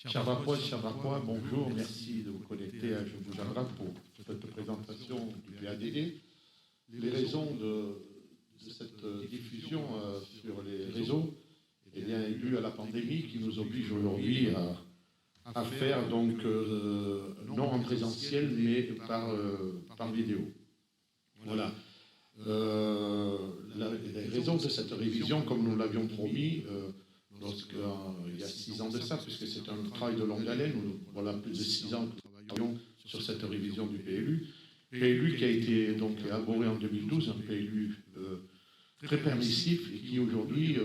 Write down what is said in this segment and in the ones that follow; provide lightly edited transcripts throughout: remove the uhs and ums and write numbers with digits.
Chers Vapois, bonjour, merci de vous connecter à Je vous Jardin pour cette présentation du PADD. Les raisons de cette diffusion sur les réseaux, eh bien, est due à la pandémie qui nous oblige aujourd'hui à faire donc non en présentiel mais par vidéo. Voilà. Les raisons de cette révision, comme nous l'avions promis, il y a 6 ans de ça, puisque c'est un travail de longue haleine, voilà plus de 6 ans que nous travaillons sur cette révision du PLU. PLU qui a été donc élaboré en 2012, un PLU très permissif et qui aujourd'hui,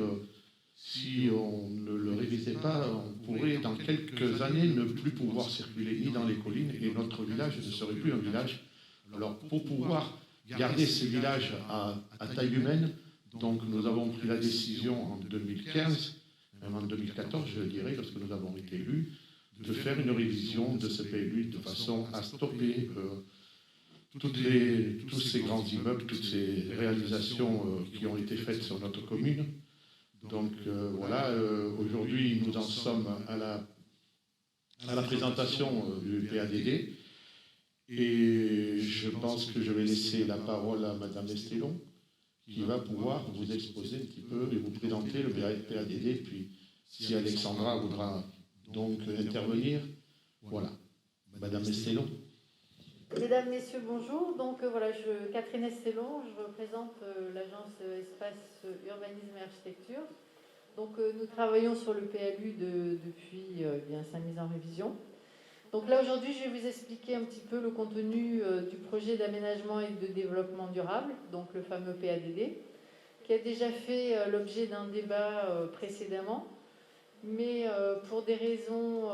si on ne le révisait pas, on pourrait dans quelques années ne plus pouvoir circuler ni dans les collines et notre village ne serait plus un village. Alors pour pouvoir garder ce village à taille humaine, donc nous avons pris la décision en 2015, même en 2014 je dirais, lorsque nous avons été élus, de faire une révision de ce PLU de façon à stopper tous ces grands immeubles, toutes ces réalisations qui ont été faites sur notre commune. Donc voilà, aujourd'hui nous en sommes à la présentation du PADD et je pense que je vais laisser la parole à Madame Estelon qui va pouvoir vous exposer un petit peu et vous présenter le PADD, puis si Alexandra voudra donc intervenir, voilà. Madame Estelon. Mesdames, Messieurs, bonjour. Donc voilà, Catherine Estelon, je représente l'agence Espace Urbanisme et Architecture. Donc nous travaillons sur le PLU depuis sa mise en révision. Donc là aujourd'hui, je vais vous expliquer un petit peu le contenu du projet d'aménagement et de développement durable, donc le fameux PADD, qui a déjà fait l'objet d'un débat précédemment, mais pour des raisons,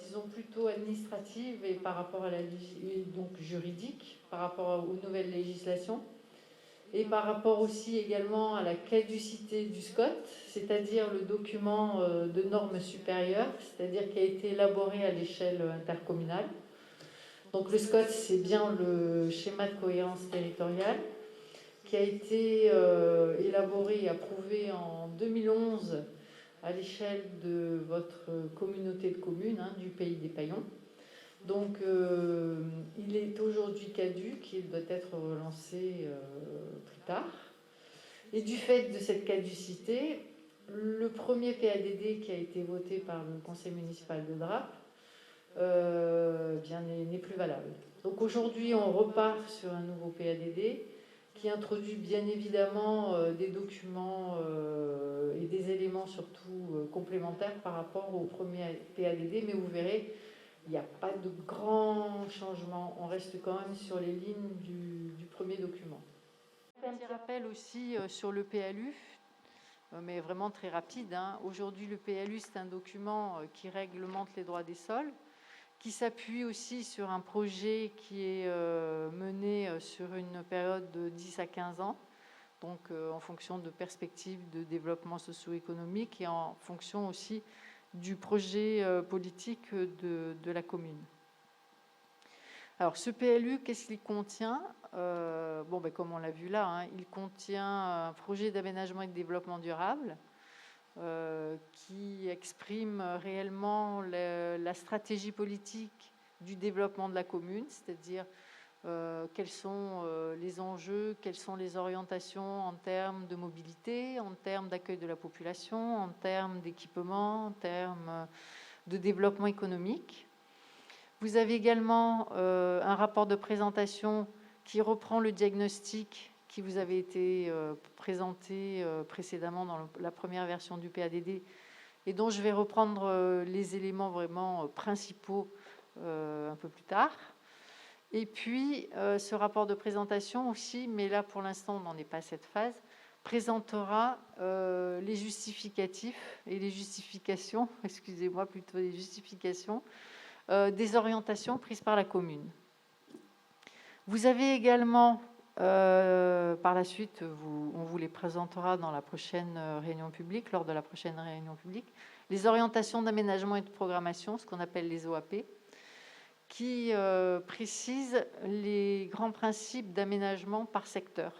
disons, plutôt administratives et par rapport à donc juridique, par rapport aux nouvelles législations, et par rapport aussi également à la caducité du SCOT, c'est-à-dire le document de normes supérieures, c'est-à-dire qui a été élaboré à l'échelle intercommunale. Donc le SCOT, c'est bien le schéma de cohérence territoriale, qui a été élaboré et approuvé en 2011 à l'échelle de votre communauté de communes, du Pays des Paillons. Donc il est aujourd'hui caduc, il doit être relancé plus tard. Et du fait de cette caducité, le premier PADD qui a été voté par le conseil municipal de Draps n'est plus valable. Donc aujourd'hui on repart sur un nouveau PADD qui introduit bien évidemment des documents et des éléments surtout complémentaires par rapport au premier PADD, mais vous verrez, il n'y a pas de grands changements. On reste quand même sur les lignes du premier document. Un petit rappel aussi sur le PLU, mais vraiment très rapide. Aujourd'hui, le PLU, c'est un document qui réglemente les droits des sols, qui s'appuie aussi sur un projet qui est mené sur une période de 10 à 15 ans, donc en fonction de perspectives de développement socio-économique et en fonction aussi du projet politique de la commune. Alors ce PLU, qu'est-ce qu'il contient ? Comme on l'a vu là, il contient un projet d'aménagement et de développement durable qui exprime réellement la stratégie politique du développement de la commune, c'est-à-dire quels sont les enjeux, quelles sont les orientations en termes de mobilité, en termes d'accueil de la population, en termes d'équipement, en termes de développement économique. Vous avez également un rapport de présentation qui reprend le diagnostic qui vous avait été présenté précédemment dans la première version du PADD et dont je vais reprendre les éléments vraiment principaux un peu plus tard. Et puis, ce rapport de présentation aussi, mais là pour l'instant on n'en est pas à cette phase, présentera les justificatifs et les justifications, excusez-moi, plutôt les justifications des orientations prises par la commune. Vous avez également, par la suite, on vous les présentera dans la prochaine réunion publique, lors de la prochaine réunion publique, les orientations d'aménagement et de programmation, ce qu'on appelle les OAP, qui précisent les grands principes d'aménagement par secteur.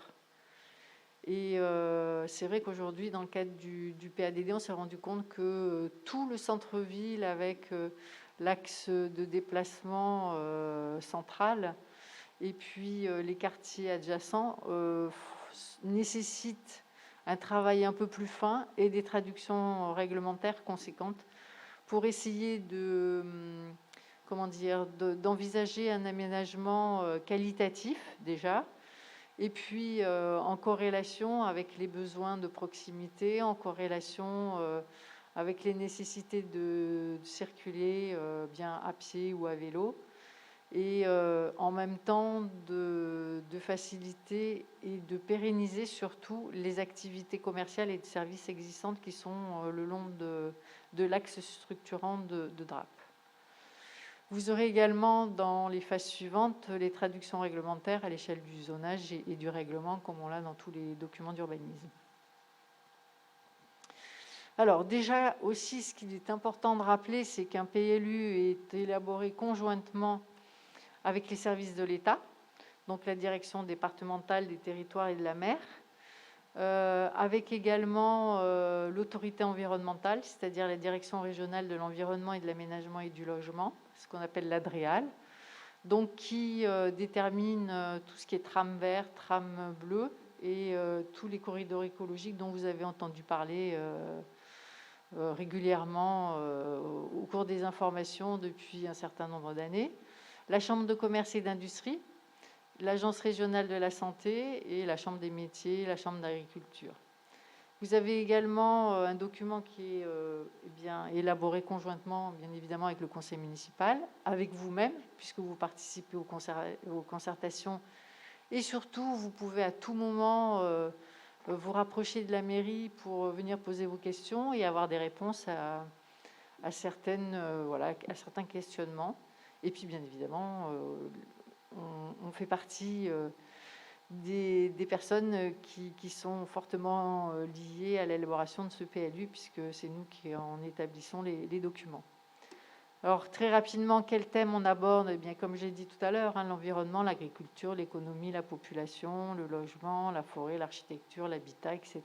Et c'est vrai qu'aujourd'hui, dans le cadre du PADD, on s'est rendu compte que tout le centre-ville, avec l'axe de déplacement central, et puis les quartiers adjacents, nécessitent un travail un peu plus fin et des traductions réglementaires conséquentes pour essayer d'envisager un aménagement qualitatif déjà, et puis en corrélation avec les besoins de proximité, en corrélation avec les nécessités de circuler bien à pied ou à vélo, et en même temps de faciliter et de pérenniser surtout les activités commerciales et de services existantes qui sont le long de l'axe structurant de DRAP. Vous aurez également dans les phases suivantes les traductions réglementaires à l'échelle du zonage et du règlement, comme on l'a dans tous les documents d'urbanisme. Alors déjà aussi, ce qu'il est important de rappeler, c'est qu'un PLU est élaboré conjointement avec les services de l'État, donc la direction départementale des territoires et de la mer, avec également l'autorité environnementale, c'est-à-dire la direction régionale de l'environnement et de l'aménagement et du logement, ce qu'on appelle l'ADREAL, donc qui détermine tout ce qui est tram vert, tram bleu et tous les corridors écologiques dont vous avez entendu parler régulièrement au cours des informations depuis un certain nombre d'années. La Chambre de commerce et d'industrie, l'Agence régionale de la santé et la Chambre des métiers, la Chambre d'agriculture. Vous avez également un document qui est élaboré conjointement, bien évidemment, avec le conseil municipal, avec vous-même, puisque vous participez aux concertations, et surtout, vous pouvez à tout moment vous rapprocher de la mairie pour venir poser vos questions et avoir des réponses à certains questionnements. Et puis, bien évidemment, on fait partie des personnes qui sont fortement liées à l'élaboration de ce PLU, puisque c'est nous qui en établissons les documents. Alors, très rapidement, quel thème on aborde ? Eh bien, comme j'ai dit tout à l'heure, l'environnement, l'agriculture, l'économie, la population, le logement, la forêt, l'architecture, l'habitat, etc.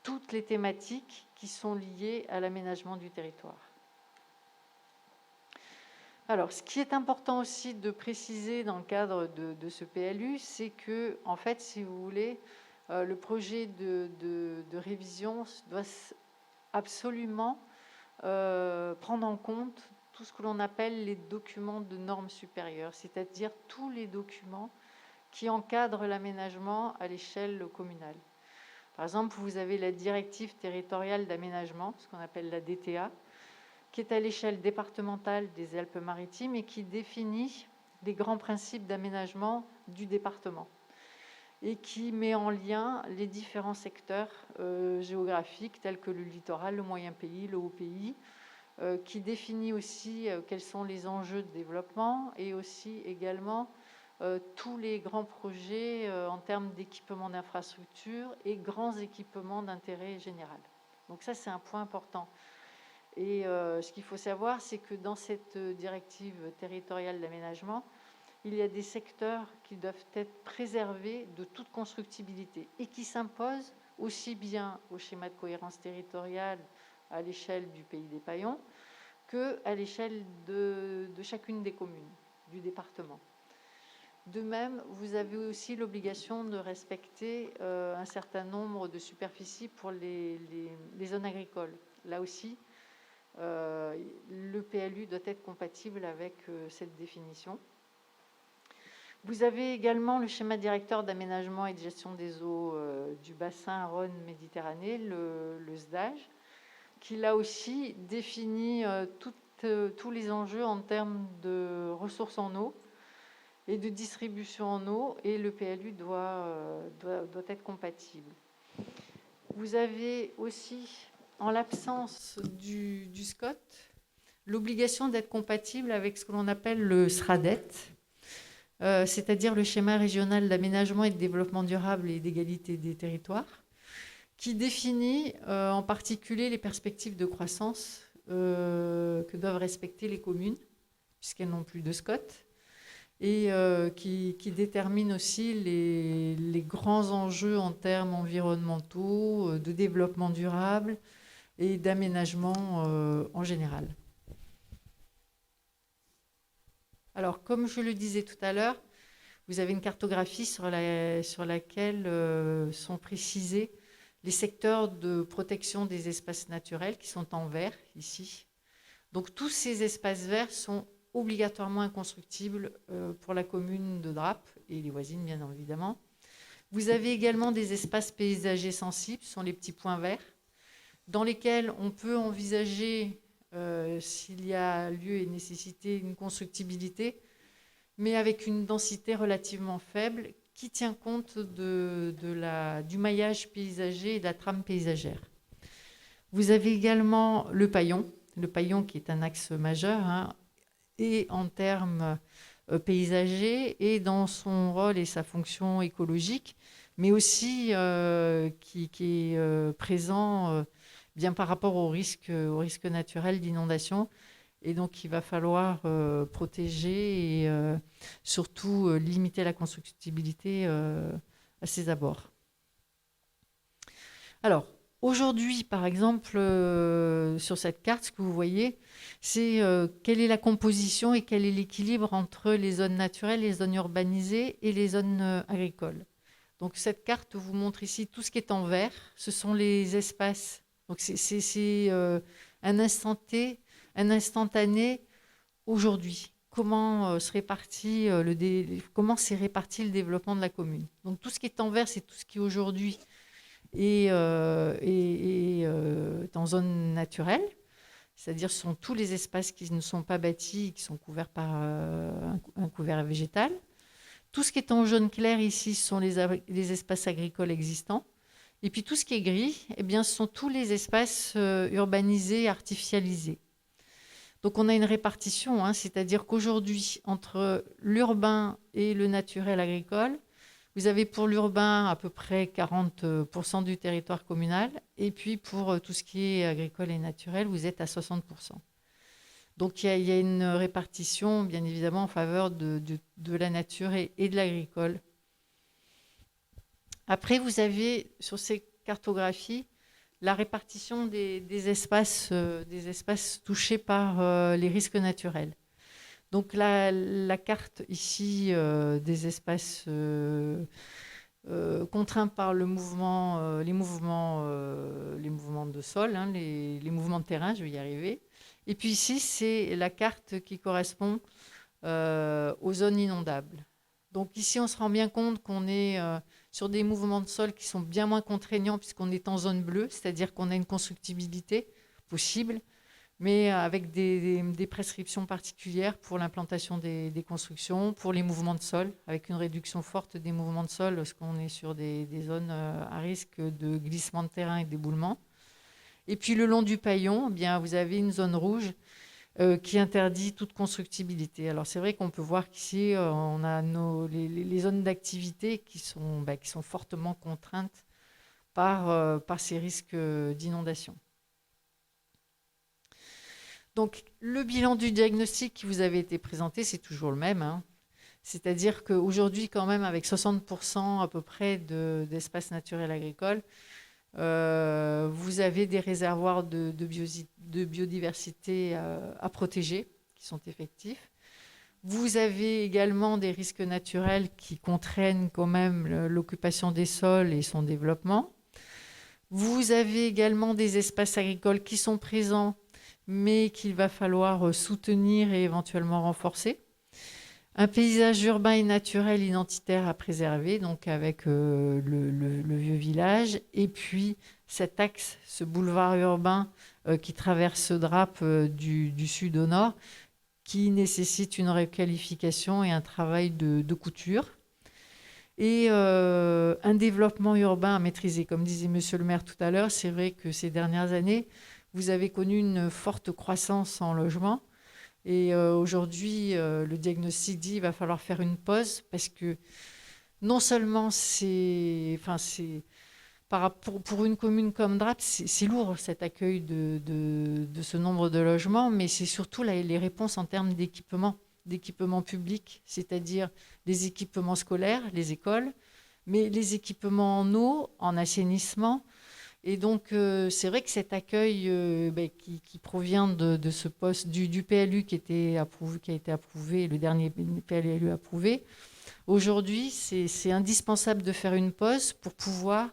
Toutes les thématiques qui sont liées à l'aménagement du territoire. Alors, ce qui est important aussi de préciser dans le cadre de ce PLU, c'est que, en fait, si vous voulez, le projet de révision doit absolument prendre en compte tout ce que l'on appelle les documents de normes supérieures, c'est-à-dire tous les documents qui encadrent l'aménagement à l'échelle communale. Par exemple, vous avez la directive territoriale d'aménagement, ce qu'on appelle la DTA, qui est à l'échelle départementale des Alpes-Maritimes et qui définit les grands principes d'aménagement du département et qui met en lien les différents secteurs géographiques tels que le littoral, le moyen pays, le haut pays, qui définit aussi quels sont les enjeux de développement et aussi également tous les grands projets en termes d'équipement d'infrastructures et grands équipements d'intérêt général. Donc ça, c'est un point important. Et ce qu'il faut savoir, c'est que dans cette directive territoriale d'aménagement, il y a des secteurs qui doivent être préservés de toute constructibilité et qui s'imposent aussi bien au schéma de cohérence territoriale à l'échelle du Pays des Paillons qu'à l'échelle de chacune des communes du département. De même, vous avez aussi l'obligation de respecter un certain nombre de superficies pour les zones agricoles. Là aussi, le PLU doit être compatible avec cette définition. Vous avez également le schéma directeur d'aménagement et de gestion des eaux du bassin Rhône-Méditerranée, le SDAGE, qui là aussi définit tous les enjeux en termes de ressources en eau et de distribution en eau, et le PLU doit être compatible. Vous avez aussi, en l'absence du SCOT, l'obligation d'être compatible avec ce que l'on appelle le SRADET, c'est-à-dire le schéma régional d'aménagement et de développement durable et d'égalité des territoires, qui définit en particulier les perspectives de croissance que doivent respecter les communes, puisqu'elles n'ont plus de SCOT, et qui détermine aussi les grands enjeux en termes environnementaux, de développement durable et d'aménagement en général. Alors, comme je le disais tout à l'heure, vous avez une cartographie sur laquelle sont précisés les secteurs de protection des espaces naturels qui sont en vert ici. Donc, tous ces espaces verts sont obligatoirement inconstructibles pour la commune de Draps et les voisines, bien évidemment. Vous avez également des espaces paysagers sensibles, ce sont les petits points verts, dans lesquels on peut envisager, s'il y a lieu et nécessité, une constructibilité, mais avec une densité relativement faible qui tient compte du maillage paysager et de la trame paysagère. Vous avez également le paillon qui est un axe majeur, hein, et en termes paysagers et dans son rôle et sa fonction écologique, mais aussi qui est présent bien par rapport au risque naturel d'inondation. Et donc, il va falloir protéger et surtout limiter la constructibilité à ses abords. Alors, aujourd'hui, par exemple, sur cette carte, ce que vous voyez, c'est quelle est la composition et quel est l'équilibre entre les zones naturelles, les zones urbanisées et les zones agricoles. Donc, cette carte vous montre ici tout ce qui est en vert. Ce sont les espaces. Donc, c'est un instantané aujourd'hui. Comment s'est réparti le développement de la commune. Donc, tout ce qui est en vert, c'est tout ce qui aujourd'hui est en zone naturelle, c'est-à-dire ce sont tous les espaces qui ne sont pas bâtis, qui sont couverts par un couvert végétal. Tout ce qui est en jaune clair ici, ce sont les espaces agricoles existants. Et puis tout ce qui est gris, eh bien, ce sont tous les espaces urbanisés, artificialisés. Donc on a une répartition, hein, c'est-à-dire qu'aujourd'hui, entre l'urbain et le naturel agricole, vous avez pour l'urbain à peu près 40% du territoire communal, et puis pour tout ce qui est agricole et naturel, vous êtes à 60%. Donc il y a une répartition, bien évidemment, en faveur de la nature et de l'agricole. Après, vous avez sur ces cartographies la répartition des espaces touchés par les risques naturels. Donc la carte ici des espaces contraints par les mouvements de sol, hein, les mouvements de terrain, je vais y arriver. Et puis ici, c'est la carte qui correspond aux zones inondables. Donc ici, on se rend bien compte qu'on est sur des mouvements de sol qui sont bien moins contraignants puisqu'on est en zone bleue, c'est-à-dire qu'on a une constructibilité possible, mais avec des prescriptions particulières pour l'implantation des constructions, pour les mouvements de sol, avec une réduction forte des mouvements de sol lorsqu'on est sur des zones à risque de glissement de terrain et d'éboulement. Et puis le long du paillon, eh bien, vous avez une zone rouge qui interdit toute constructibilité. Alors c'est vrai qu'on peut voir qu'ici, on a les zones d'activité qui sont fortement contraintes par ces risques d'inondation. Donc le bilan du diagnostic qui vous avait été présenté, c'est toujours le même, hein. C'est-à-dire qu'aujourd'hui, quand même, avec 60% à peu près d'espaces naturels agricoles, vous avez des réservoirs de biodiversité à protéger, qui sont effectifs. Vous avez également des risques naturels qui contraignent quand même l'occupation des sols et son développement. Vous avez également des espaces agricoles qui sont présents, mais qu'il va falloir soutenir et éventuellement renforcer. Un paysage urbain et naturel identitaire à préserver, donc avec le vieux village, et puis cet axe, ce boulevard urbain qui traverse Draps du sud au nord, qui nécessite une requalification et un travail de couture. Et un développement urbain à maîtriser. Comme disait Monsieur le maire tout à l'heure, c'est vrai que ces dernières années, vous avez connu une forte croissance en logement. Et aujourd'hui, le diagnostic dit qu'il va falloir faire une pause parce que non seulement pour une commune comme Draps, c'est lourd cet accueil de ce nombre de logements, mais c'est surtout les réponses en termes d'équipement. d'équipements publics, c'est-à-dire les équipements scolaires, les écoles, mais les équipements en eau, en assainissement. Et donc, c'est vrai que cet accueil qui provient de ce poste du PLU qui a été approuvé, le dernier PLU approuvé, aujourd'hui, c'est indispensable de faire une pause pour pouvoir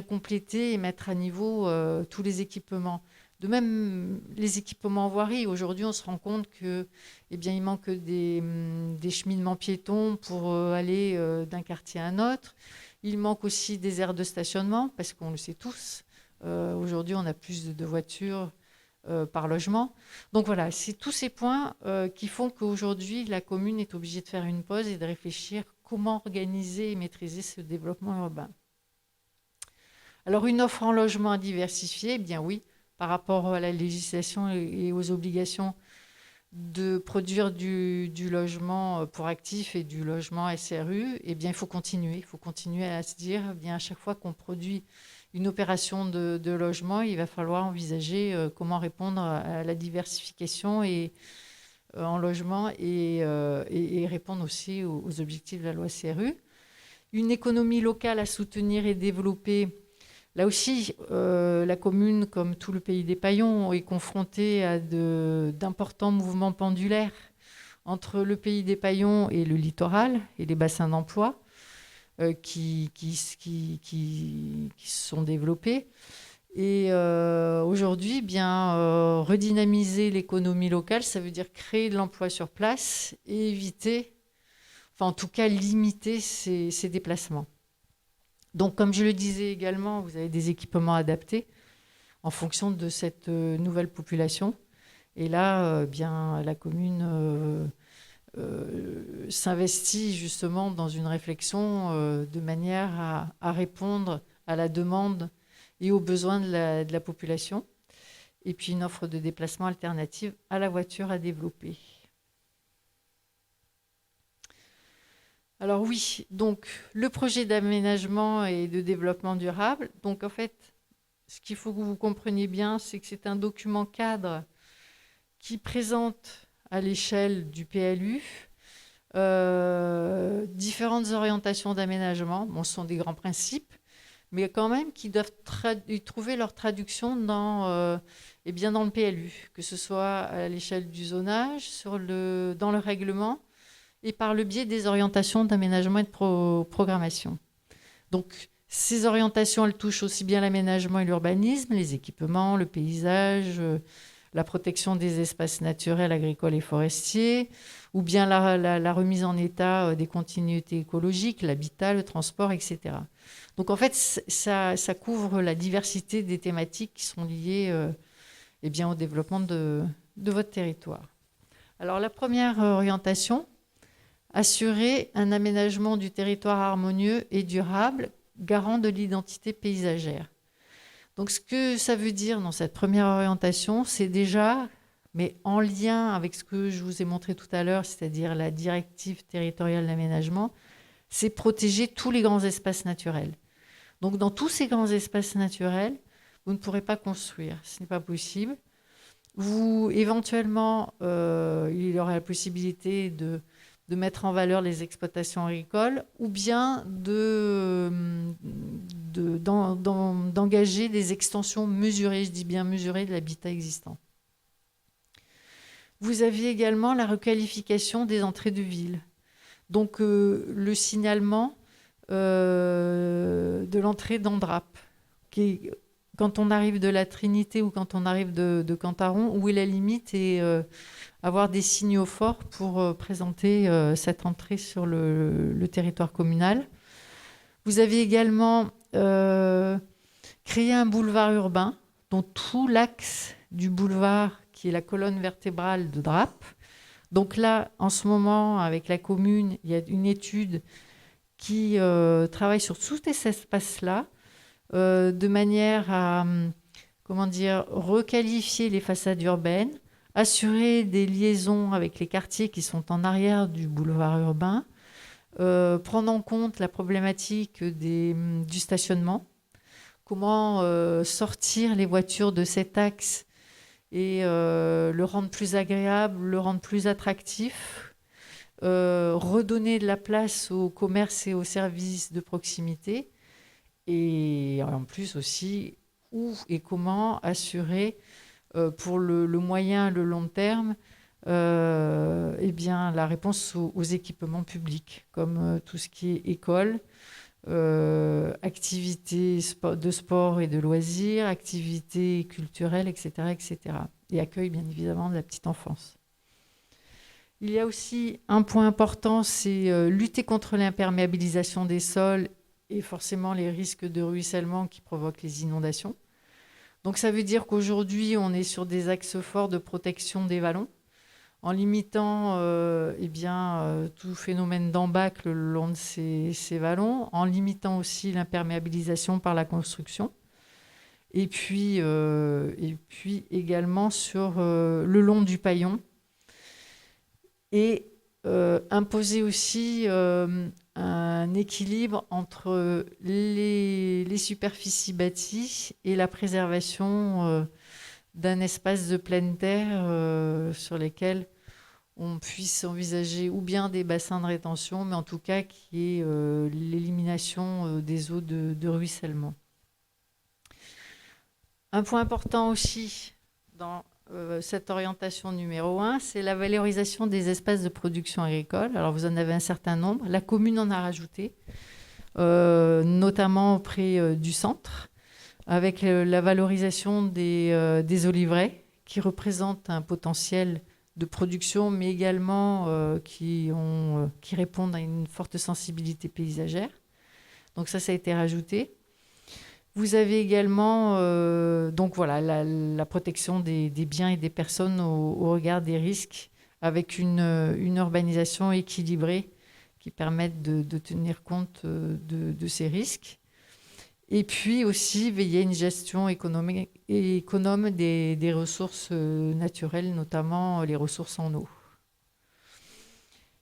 compléter et mettre à niveau tous les équipements. De même, les équipements en voirie. Aujourd'hui, on se rend compte qu'il manque des cheminements piétons pour aller d'un quartier à un autre. Il manque aussi des aires de stationnement, parce qu'on le sait tous. Aujourd'hui, on a plus de voitures par logement. Donc voilà, c'est tous ces points qui font qu'aujourd'hui, la commune est obligée de faire une pause et de réfléchir comment organiser et maîtriser ce développement urbain. Alors, une offre en logement à diversifier, eh bien oui, par rapport à la législation et aux obligations de produire du logement pour actifs et du logement SRU, eh bien, il faut continuer. Il faut continuer à se dire, eh bien, à chaque fois qu'on produit une opération de logement, il va falloir envisager comment répondre à la diversification en logement et répondre aussi aux objectifs de la loi SRU. Une économie locale à soutenir et développer. Là aussi, la commune, comme tout le pays des Paillons, est confrontée à d'importants mouvements pendulaires entre le pays des Paillons et le littoral et les bassins d'emploi qui se sont développés. Et aujourd'hui, redynamiser l'économie locale, ça veut dire créer de l'emploi sur place et éviter, enfin en tout cas limiter ces déplacements. Donc, comme je le disais également, vous avez des équipements adaptés en fonction de cette nouvelle population. Et là, la commune s'investit justement dans une réflexion de manière à répondre à la demande et aux besoins de la population. Et puis, une offre de déplacement alternative à la voiture à développer. Alors oui, donc le projet d'aménagement et de développement durable. Donc en fait, ce qu'il faut que vous compreniez bien, c'est que c'est un document cadre qui présente à l'échelle du PLU différentes orientations d'aménagement. Bon, ce sont des grands principes, mais quand même qui doivent trouver leur traduction dans le PLU, que ce soit à l'échelle du zonage, dans le règlement, et par le biais des orientations d'aménagement et de programmation. Donc, ces orientations, elles touchent aussi bien l'aménagement et l'urbanisme, les équipements, le paysage, la protection des espaces naturels, agricoles et forestiers, ou bien la remise en état des continuités écologiques, l'habitat, le transport, etc. Donc, en fait, ça couvre la diversité des thématiques qui sont liées au développement de votre territoire. Alors, la première orientation, assurer un aménagement du territoire harmonieux et durable, garant de l'identité paysagère. Donc, ce que ça veut dire dans cette première orientation, c'est déjà, mais en lien avec ce que je vous ai montré tout à l'heure, c'est-à-dire la directive territoriale d'aménagement, c'est protéger tous les grands espaces naturels. Donc, dans tous ces grands espaces naturels, vous ne pourrez pas construire. Ce n'est pas possible. Éventuellement, il y aura la possibilité de mettre en valeur les exploitations agricoles ou bien d'engager des extensions mesurées, je dis bien mesurées, de l'habitat existant. Vous avez également la requalification des entrées de ville. Donc le signalement de l'entrée d'Andrape, quand on arrive de la Trinité ou quand on arrive de Cantaron, où est la limite et avoir des signaux forts pour présenter cette entrée sur le territoire communal. Vous avez également créé un boulevard urbain, dont tout l'axe du boulevard, qui est la colonne vertébrale de Drape. Donc là, en ce moment, avec la commune, il y a une étude qui travaille sur tous ces espaces-là, de manière à requalifier les façades urbaines, assurer des liaisons avec les quartiers qui sont en arrière du boulevard urbain, prendre en compte la problématique du stationnement, comment sortir les voitures de cet axe et le rendre plus agréable, le rendre plus attractif, redonner de la place au commerce et aux services de proximité, et en plus aussi où et comment assurer pour le moyen et le long terme eh bien, la réponse aux équipements publics, comme tout ce qui est école, activités de sport et de loisirs, activités culturelles, etc., etc. Et accueil, bien évidemment, de la petite enfance. Il y a aussi un point important, c'est lutter contre l'imperméabilisation des sols et forcément les risques de ruissellement qui provoquent les inondations. Donc ça veut dire qu'aujourd'hui, on est sur des axes forts de protection des vallons, en limitant tout phénomène d'embâcle le long de ces vallons, en limitant aussi l'imperméabilisation par la construction, et puis également sur le long du paillon, et imposer aussi un équilibre entre les superficies bâties et la préservation d'un espace de pleine terre sur lesquels on puisse envisager ou bien des bassins de rétention, mais en tout cas qui est l'élimination des eaux de ruissellement. Un point important aussi dans cette orientation numéro 1, c'est la valorisation des espaces de production agricole. Alors vous en avez un certain nombre. La commune en a rajouté, notamment auprès du centre, avec la valorisation des oliveraies, qui représentent un potentiel de production, mais également qui répondent à une forte sensibilité paysagère. Donc ça a été rajouté. Vous avez également la protection des biens et des personnes au regard des risques, avec une urbanisation équilibrée qui permette de tenir compte de ces risques. Et puis aussi veiller à une gestion économe des ressources naturelles, notamment les ressources en eau.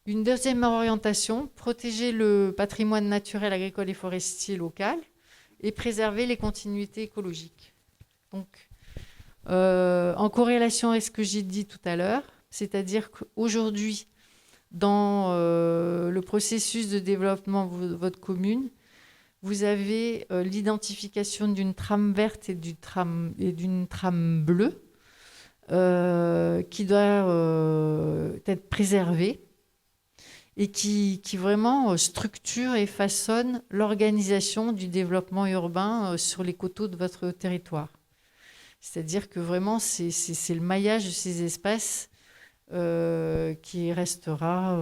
Une deuxième orientation, protéger le patrimoine naturel, agricole et forestier local et préserver les continuités écologiques. Donc, en corrélation avec ce que j'ai dit tout à l'heure, c'est-à-dire qu'aujourd'hui, dans le processus de développement de votre commune, vous avez l'identification d'une trame verte et d'une trame bleue qui doit être préservée et qui vraiment structure et façonne l'organisation du développement urbain sur les coteaux de votre territoire. C'est-à-dire que vraiment, c'est le maillage de ces espaces qui restera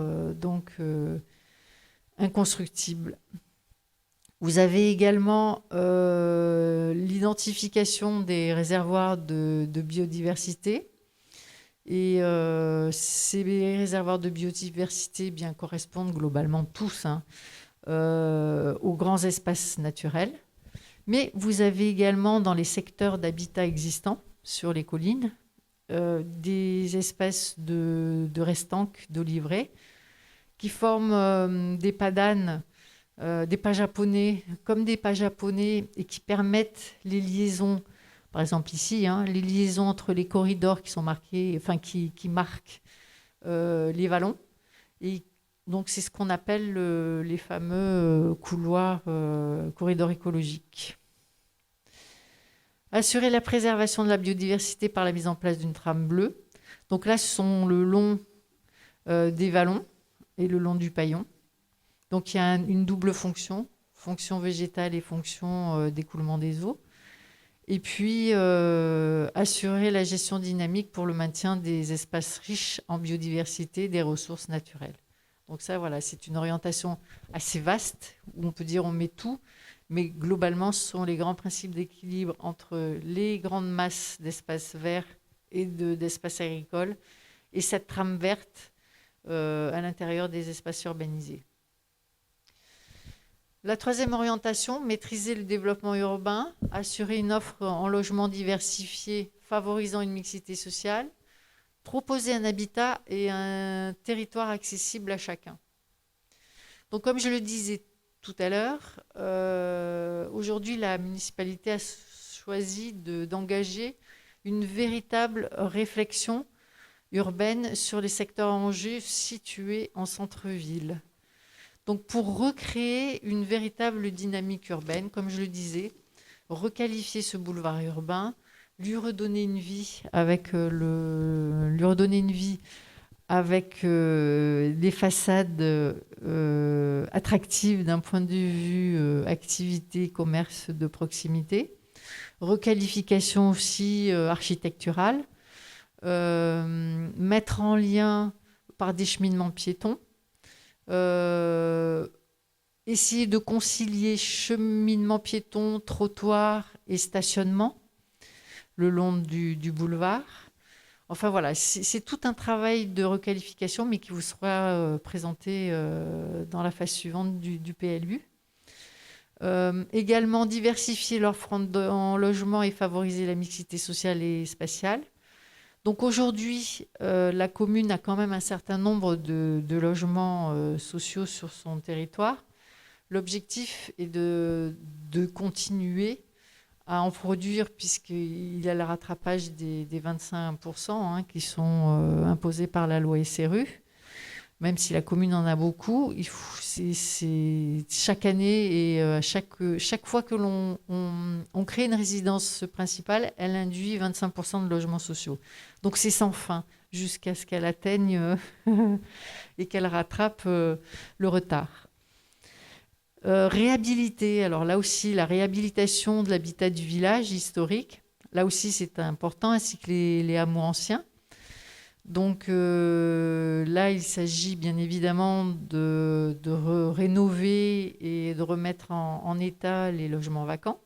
inconstructible. Vous avez également l'identification des réservoirs de biodiversité. Et ces réservoirs de biodiversité correspondent globalement tous aux grands espaces naturels. Mais vous avez également dans les secteurs d'habitat existants sur les collines des espèces de restanques d'oliveraies qui forment des pas d'âne, des pas japonais, comme des pas japonais, et qui permettent les liaisons, par exemple ici, les liaisons entre les corridors qui sont marqués, qui marquent les vallons. Et donc c'est ce qu'on appelle les fameux couloirs, corridors écologiques. Assurer la préservation de la biodiversité par la mise en place d'une trame bleue. Donc là, ce sont le long des vallons et le long du paillon. Donc il y a une double fonction végétale et fonction d'écoulement des eaux. Et puis assurer la gestion dynamique pour le maintien des espaces riches en biodiversité, des ressources naturelles. Donc ça, voilà, c'est une orientation assez vaste, où on peut dire on met tout, mais globalement, ce sont les grands principes d'équilibre entre les grandes masses d'espaces verts et d'espaces agricoles, et cette trame verte à l'intérieur des espaces urbanisés. La troisième orientation, maîtriser le développement urbain, assurer une offre en logement diversifié, favorisant une mixité sociale, proposer un habitat et un territoire accessible à chacun. Donc, comme je le disais tout à l'heure, aujourd'hui, la municipalité a choisi d'engager une véritable réflexion urbaine sur les secteurs à enjeux situés en centre-ville. Donc pour recréer une véritable dynamique urbaine, comme je le disais, requalifier ce boulevard urbain, lui redonner une vie avec des façades attractives d'un point de vue activité, commerce de proximité, requalification aussi architecturale, mettre en lien par des cheminements piétons, essayer de concilier cheminement piéton, trottoir et stationnement le long du boulevard. Enfin voilà, c'est tout un travail de requalification, mais qui vous sera présenté dans la phase suivante du PLU. Également diversifier l'offre en logement et favoriser la mixité sociale et spatiale. Donc aujourd'hui, la commune a quand même un certain nombre de logements sociaux sur son territoire. L'objectif est de continuer à en produire, puisqu'il y a le rattrapage des 25% qui sont imposés par la loi SRU. Même si la commune en a beaucoup, c'est chaque année et chaque fois que on crée une résidence principale, elle induit 25% de logements sociaux. Donc c'est sans fin jusqu'à ce qu'elle atteigne et qu'elle rattrape le retard. Réhabiliter, alors là aussi, la réhabilitation de l'habitat du village historique, là aussi c'est important, ainsi que les hameaux anciens. Donc là, il s'agit bien évidemment de rénover et de remettre en état les logements vacants.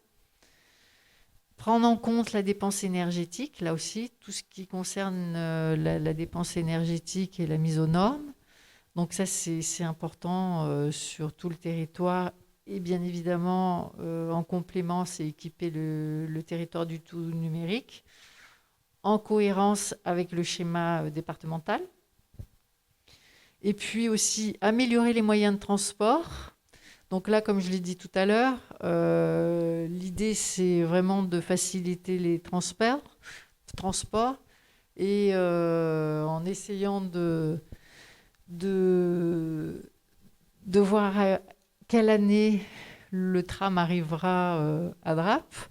Prendre en compte la dépense énergétique, là aussi, tout ce qui concerne la dépense énergétique et la mise aux normes. Donc ça, c'est important sur tout le territoire. Et bien évidemment, en complément, c'est équiper le territoire du tout numérique, en cohérence avec le schéma départemental. Et puis aussi améliorer les moyens de transport. Donc là, comme je l'ai dit tout à l'heure, l'idée, c'est vraiment de faciliter les transports et en essayant de voir quelle année le tram arrivera à Draps.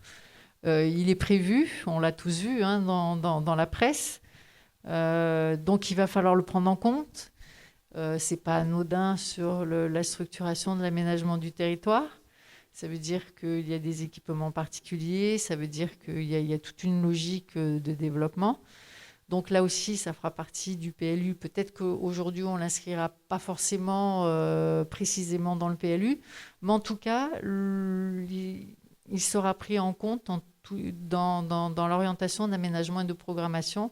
Il est prévu, on l'a tous vu dans la presse, donc il va falloir le prendre en compte. C'est pas anodin sur la structuration de l'aménagement du territoire. Ça veut dire qu'il y a des équipements particuliers, ça veut dire qu'il y a toute une logique de développement. Donc là aussi, ça fera partie du PLU. Peut-être qu'aujourd'hui, on ne l'inscrira pas forcément précisément dans le PLU, mais en tout cas, il sera pris en compte dans l'orientation d'aménagement et de programmation,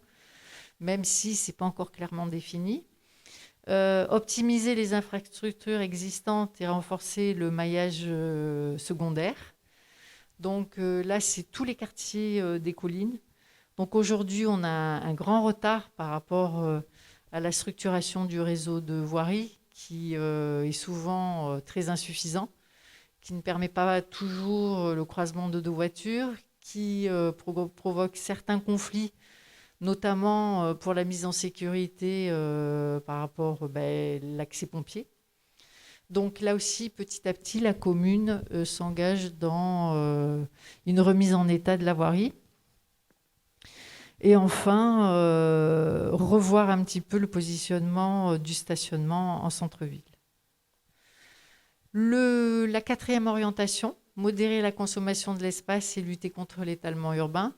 même si ce n'est pas encore clairement défini. Optimiser les infrastructures existantes et renforcer le maillage secondaire. Donc là, c'est tous les quartiers des collines. Donc aujourd'hui, on a un grand retard par rapport à la structuration du réseau de voirie qui est souvent très insuffisant, qui ne permet pas toujours le croisement de deux voitures, qui provoque certains conflits, notamment pour la mise en sécurité par rapport à l'accès pompier. Donc là aussi, petit à petit, la commune s'engage dans une remise en état de la voirie. Et enfin, revoir un petit peu le positionnement du stationnement en centre-ville. La quatrième orientation, modérer la consommation de l'espace et lutter contre l'étalement urbain.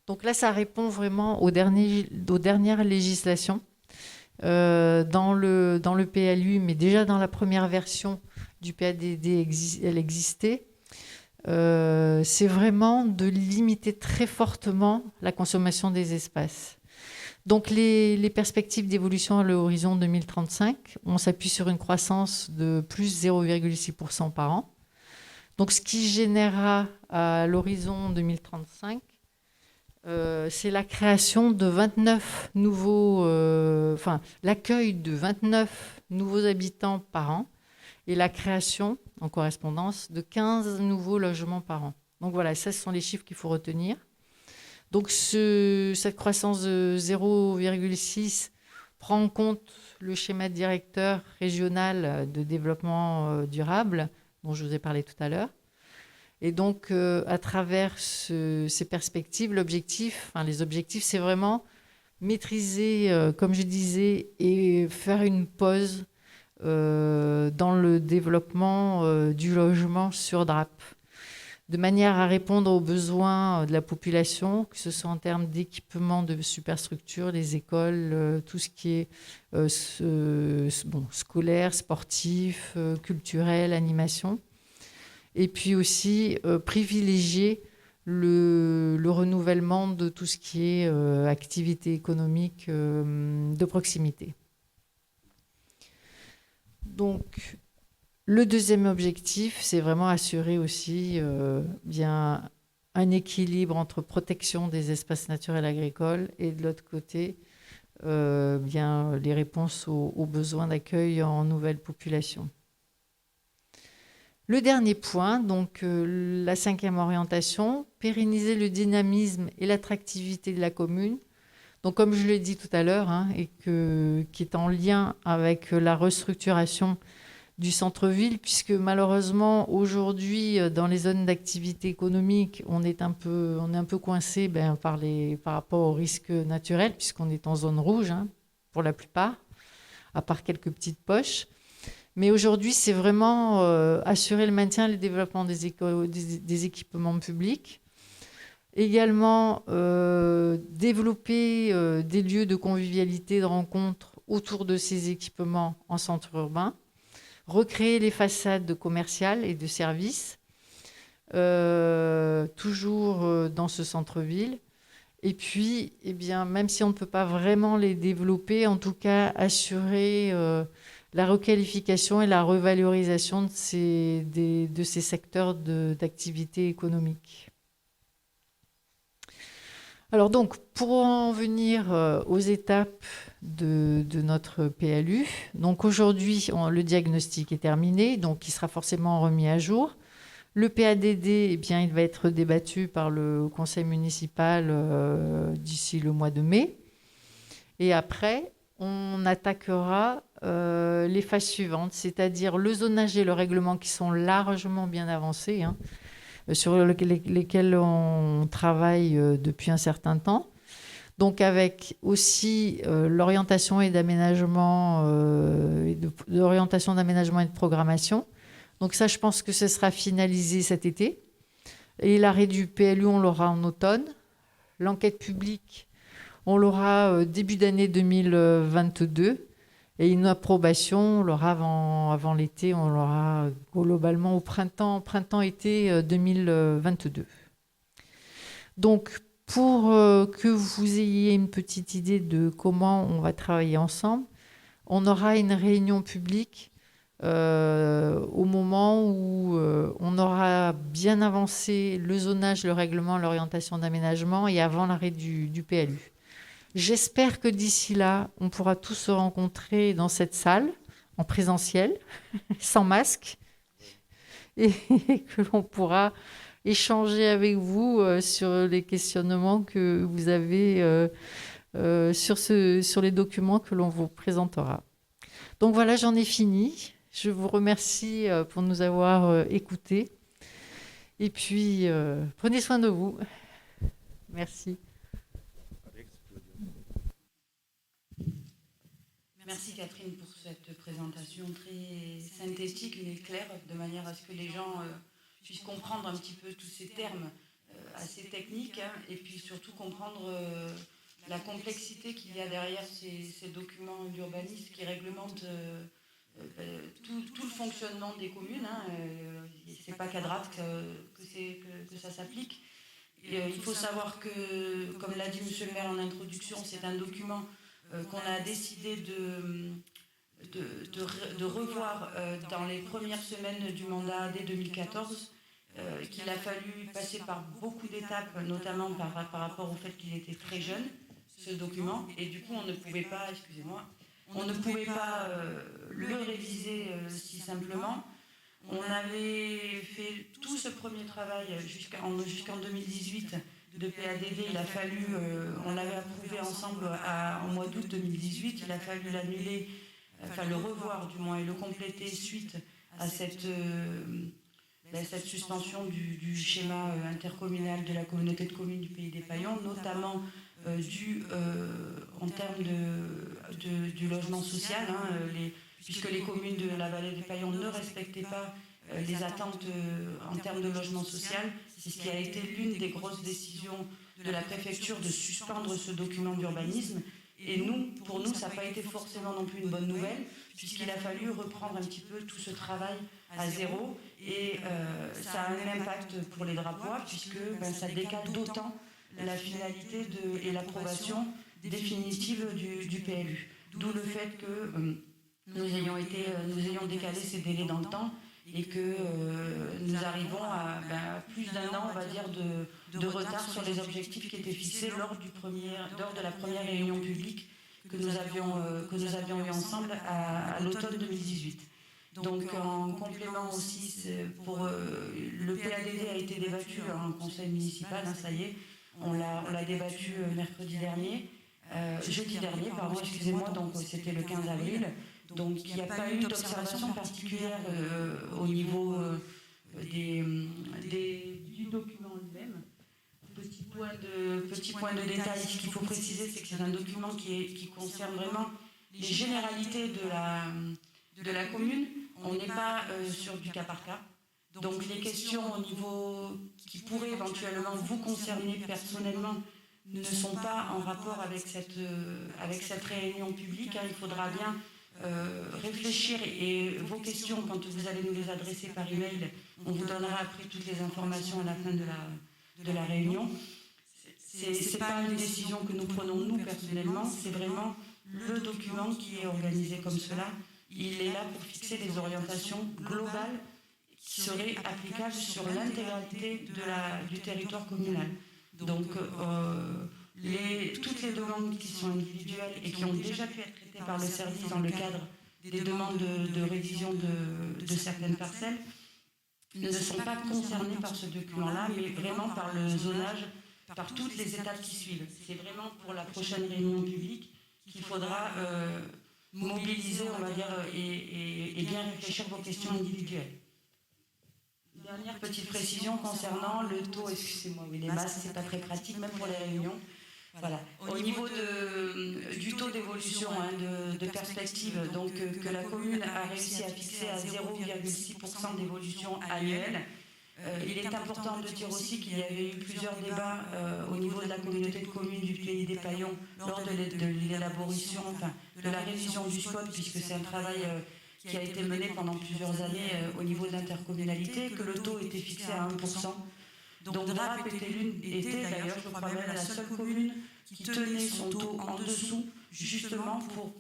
Donc là, ça répond vraiment aux dernières législations. Dans le PLU, mais déjà dans la première version du PADD, elle existait. C'est vraiment de limiter très fortement la consommation des espaces. Donc les perspectives d'évolution à l'horizon 2035, on s'appuie sur une croissance de plus 0,6% par an. Donc ce qui générera à l'horizon 2035, c'est la création de 29 nouveaux, l'accueil de 29 nouveaux habitants par an et la création en correspondance de 15 nouveaux logements par an. Donc voilà, ça, ce sont les chiffres qu'il faut retenir. Donc cette croissance de 0,6 prend en compte le schéma directeur régional de développement durable dont je vous ai parlé tout à l'heure. Et donc, à travers ces perspectives, les objectifs, c'est vraiment maîtriser, comme je disais, et faire une pause dans le développement du logement sur DRAP, de manière à répondre aux besoins de la population, que ce soit en termes d'équipement de superstructures, les écoles, tout ce qui est scolaire, sportif, culturel, animation. Et puis aussi privilégier le renouvellement de tout ce qui est activité économique de proximité. Donc, le deuxième objectif, c'est vraiment assurer aussi bien un équilibre entre protection des espaces naturels agricoles et de l'autre côté, bien les réponses aux besoins d'accueil en nouvelle population. Le dernier point, donc la 5e orientation, pérenniser le dynamisme et l'attractivité de la commune. Donc comme je l'ai dit tout à l'heure, et qui est en lien avec la restructuration du centre-ville, puisque malheureusement aujourd'hui dans les zones d'activité économique, on est un peu coincé par rapport aux risques naturels, puisqu'on est en zone rouge pour la plupart, à part quelques petites poches. Mais aujourd'hui, c'est vraiment assurer le maintien et le développement des équipements publics. Également, développer des lieux de convivialité, de rencontre autour de ces équipements en centre urbain. Recréer les façades commerciales et de services, toujours dans ce centre-ville. Et puis, même si on ne peut pas vraiment les développer, en tout cas, assurer la requalification et la revalorisation de ces secteurs d'activité économique. Alors donc, pour en venir aux étapes de notre PLU, donc aujourd'hui, le diagnostic est terminé, donc il sera forcément remis à jour. Le PADD, il va être débattu par le conseil municipal d'ici le mois de mai. Et après, on attaquera les phases suivantes, c'est-à-dire le zonage et le règlement qui sont largement bien avancés, sur lesquels on travaille depuis un certain temps. Donc avec aussi l'orientation et d'aménagement, d'orientation d'aménagement et de programmation. Donc ça, je pense que ce sera finalisé cet été. Et l'arrêt du PLU, on l'aura en automne. L'enquête publique, on l'aura début d'année 2022. Et une approbation, on l'aura avant l'été, on l'aura globalement au printemps-été 2022. Donc, pour que vous ayez une petite idée de comment on va travailler ensemble, on aura une réunion publique au moment où on aura bien avancé le zonage, le règlement, l'orientation d'aménagement et avant l'arrêt du PLU. J'espère que d'ici là, on pourra tous se rencontrer dans cette salle, en présentiel, sans masque, et que l'on pourra échanger avec vous sur les questionnements que vous avez sur les documents que l'on vous présentera. Donc voilà, j'en ai fini. Je vous remercie pour nous avoir écoutés. Et puis, prenez soin de vous. Merci. Merci Catherine pour cette présentation très synthétique mais claire, de manière à ce que les gens puissent comprendre un petit peu tous ces termes assez techniques et puis surtout comprendre la complexité qu'il y a derrière ces documents d'urbanisme qui réglementent tout le fonctionnement des communes. C'est pas qu'à DRAP que ça s'applique. Et, il faut savoir que, comme l'a dit Monsieur le maire en introduction, c'est un document qu'on a décidé de revoir dans les premières semaines du mandat dès 2014, qu'il a fallu passer par beaucoup d'étapes, notamment par rapport au fait qu'il était très jeune, ce document, et du coup on ne pouvait pas, le réviser si simplement. On avait fait tout ce premier travail jusqu'en 2018 de PADD, il a fallu, on l'avait approuvé ensemble au mois d'août 2018, il a fallu l'annuler, enfin le revoir du moins et le compléter suite à cette suspension du schéma intercommunal de la communauté de communes du Pays des Paillons, notamment en termes du logement social, puisque les communes de la vallée des Paillons ne respectaient pas les attentes en termes de logement social. C'est ce qui a été l'une des grosses décisions de la préfecture de suspendre ce document d'urbanisme. Et pour nous, ça n'a pas été forcément non plus une bonne nouvelle, puisqu'il a fallu reprendre un petit peu tout ce travail à zéro. Et ça a un impact pour les Drapois, puisque ça décale d'autant la finalité et l'approbation définitive du PLU. D'où le fait que nous ayons décalé ces délais dans le temps et que nous arrivons à plus d'un an, on va dire, de retard sur les objectifs qui étaient fixés lors de la première réunion publique que nous avions eu ensemble à l'automne 2018. Donc en complément aussi, le PADD a été débattu en conseil municipal, ça y est, on l'a débattu jeudi dernier, excusez-moi, donc c'était le 15 avril. Donc il n'y a pas eu d'observation particulière au niveau du document lui-même. Petit point de détail, ce qu'il faut préciser, c'est que c'est un document qui concerne vraiment les généralités de la commune. On n'est pas sur du cas par cas. Donc les questions au niveau qui pourraient éventuellement vous concerner personnellement ne sont pas en rapport avec cette réunion publique. Il faudra bien réfléchir et vos questions, quand vous allez nous les adresser par email, on vous donnera après toutes les informations à la fin de la réunion. C'est pas une décision que nous prenons nous personnellement, c'est vraiment le document qui est organisé comme cela. Il est là pour fixer des orientations globales qui seraient applicables sur l'intégralité du territoire communal. Donc toutes les demandes qui sont individuelles et qui ont déjà pu être traitées par le service dans le cadre des demandes de révision de certaines parcelles ne sont pas concernées par ce document-là, mais vraiment par le zonage, par toutes les étapes qui suivent. C'est vraiment pour la prochaine réunion publique qu'il faudra mobiliser, on va dire, et bien réfléchir vos questions individuelles. Dernière petite précision concernant le taux, excusez-moi, oui, les masses, c'est pas très pratique, même pour les réunions. Voilà. Au niveau du taux d'évolution de perspective, donc que la commune a réussi à fixer à 0,6% d'évolution annuelle, il est important de dire aussi qu'il y avait eu plusieurs débats au niveau de la communauté de communes du Pays des Paillons lors de l'élaboration, de la révision du SPOT, puisque c'est un travail qui a été mené pendant plusieurs années au niveau de l'intercommunalité, que le taux était fixé à 1%. Donc Drape était d'ailleurs, je crois même, la seule commune qui tenait son taux en dessous, justement pour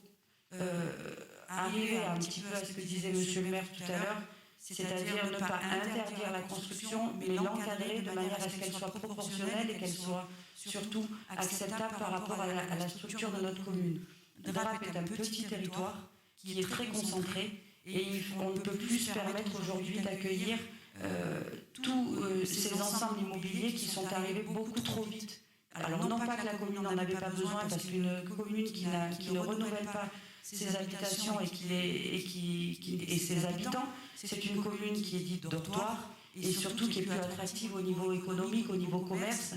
arriver un petit peu à ce que disait Monsieur le maire tout à l'heure, c'est-à-dire ne pas interdire la construction, mais l'encadrer de manière à ce qu'elle soit proportionnelle et qu'elle soit surtout acceptable par rapport à la structure de notre commune. Drape est un petit territoire qui est très concentré et on ne peut plus se permettre aujourd'hui d'accueillir tous ces ensembles immobiliers qui sont arrivés beaucoup trop vite. Alors non pas que la commune n'en avait pas besoin, parce qu'une commune qui ne renouvelle pas ses habitations et ses habitants, c'est une commune qui est dite dortoir et surtout qui est plus attractive au niveau économique, au niveau commerce,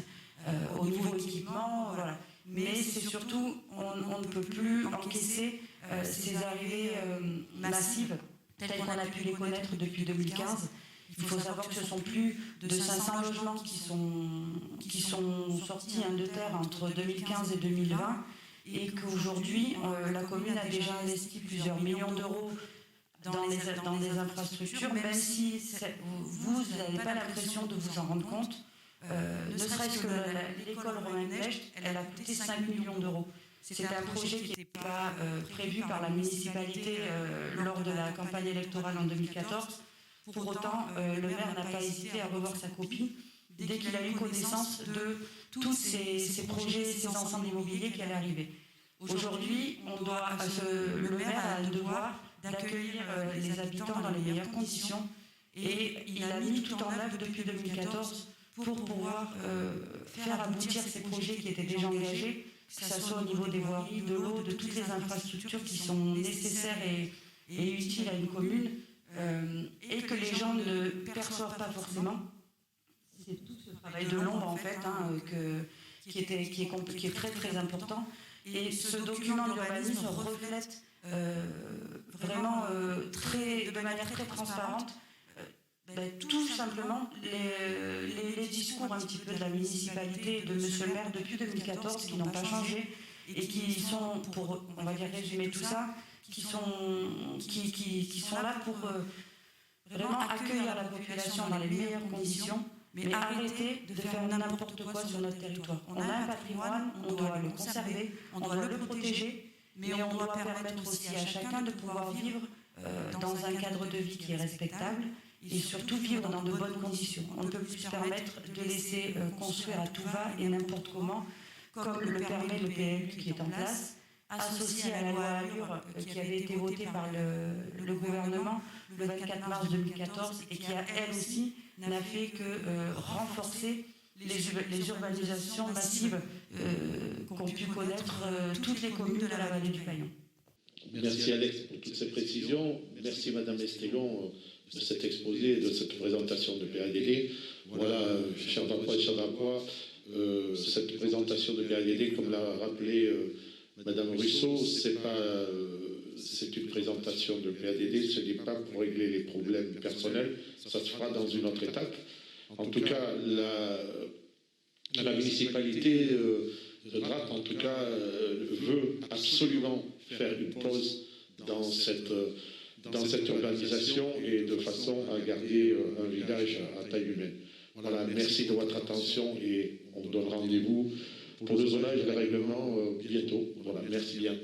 au niveau équipement, voilà. Mais c'est surtout, on ne peut plus encaisser ces arrivées massives telles qu'on a pu les connaître depuis 2015. Il faut savoir que ce sont plus de 500 logements qui sont sortis de terre entre 2015 et 2020 et qu'aujourd'hui, la commune a déjà investi plusieurs millions d'euros dans des infrastructures, même si vous n'avez pas l'impression de vous en rendre compte. Ne serait-ce que l'école Romain Blecht, elle a coûté 5 millions d'euros. C'est un projet qui n'était pas prévu par la municipalité lors de la campagne électorale en 2014. Pour autant, le maire n'a pas hésité à revoir sa copie dès qu'il a eu connaissance de tous ces projets, ces ensembles immobiliers qui allaient arriver. Aujourd'hui, le maire a le devoir d'accueillir les habitants dans les meilleures conditions et il a mis tout en œuvre depuis 2014 pour pouvoir faire aboutir ces projets qui étaient déjà engagés, que ce soit au niveau des voiries, de l'eau, de toutes les infrastructures qui sont nécessaires et utiles à une commune, et que les gens ne perçoivent pas forcément. C'est tout ce travail de l'ombre en fait, qui est très très important. Et ce document d'urbanisme reflète vraiment de manière très transparente tout simplement les discours un petit peu de la municipalité et de monsieur le maire depuis 2014 qui n'ont pas changé et qui sont, pour on va dire résumer tout ça, qui sont là pour vraiment accueillir la population dans les meilleures conditions, mais arrêter de faire n'importe quoi sur notre territoire. On a un patrimoine, on doit le conserver, on doit le protéger, mais on doit permettre aussi à chacun de pouvoir vivre dans un cadre de vie qui est respectable et surtout vivre dans de bonnes conditions. On ne peut plus se permettre de laisser construire à tout va et n'importe comment, comme le permet le PLU qui est en place, associé à la loi Allure qui avait été votée par le gouvernement le 24 mars 2014 et qui, elle aussi, n'a fait que renforcer les urbanisations massives qu'ont pu connaître toutes les communes de la vallée du Paillon. Merci Alex pour toutes ces précisions. Merci Madame Estelon de cet exposé, de cette présentation de PADD. Voilà, chers d'emploi et chers d'emploi, cette présentation de PADD, comme l'a rappelé Madame Russo, c'est une présentation de PADD, ce n'est pas pour régler les problèmes personnels, ça se fera dans une autre étape. En tout cas, la municipalité de Drapt, en tout cas, veut absolument faire une pause dans cette urbanisation et de façon à garder un village à taille humaine. Voilà, merci de votre attention et on donne rendez-vous pour le zonage et le règlement bientôt. Voilà, merci bien.